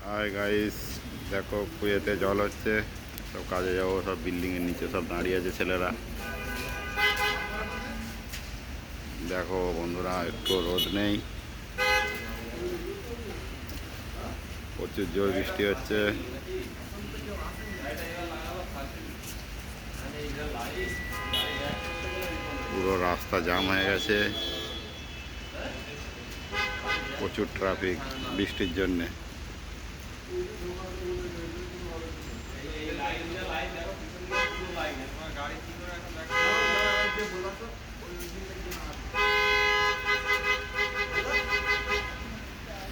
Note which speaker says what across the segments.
Speaker 1: Hi guys, দেখো কুয়েতে জল হচ্ছে। সব কাজে যাবো, সব বিল্ডিংয়ের নিচে সব দাঁড়িয়ে আছে ছেলেরা। দেখো বন্ধুরা, একটু রোদ নেই, প্রচুর জোর বৃষ্টি হচ্ছে। পুরো রাস্তা জ্যাম হয়ে গেছে, প্রচুর ট্রাফিক বৃষ্টির জন্যে।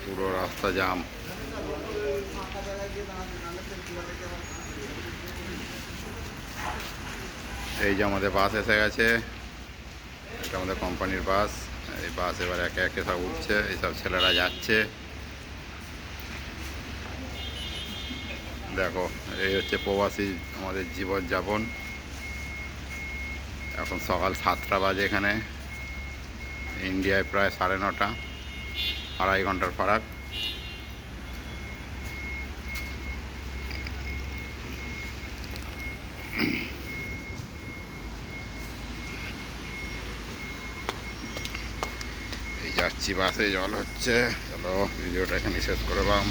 Speaker 1: পুরো রাস্তা জ্যাম। এই যে আমাদের বাস এসে গেছে, এটা আমাদের কোম্পানির বাস। এই বাস এবার একে একে সব উঠছে, এইসব ছেলেরা যাচ্ছে। দেখো, এই হচ্ছে প্রবাসী আমাদের জীবনযাপন। এখন সকাল 7টা বাজে এখানে। ইন্ডিয়ায় প্রায় 9:30, 2.5 ঘন্টার ফারাক। এই যাচ্ছি, বাসে জল হচ্ছে। চলো ভিডিওটা এখানে শেষ করলাম।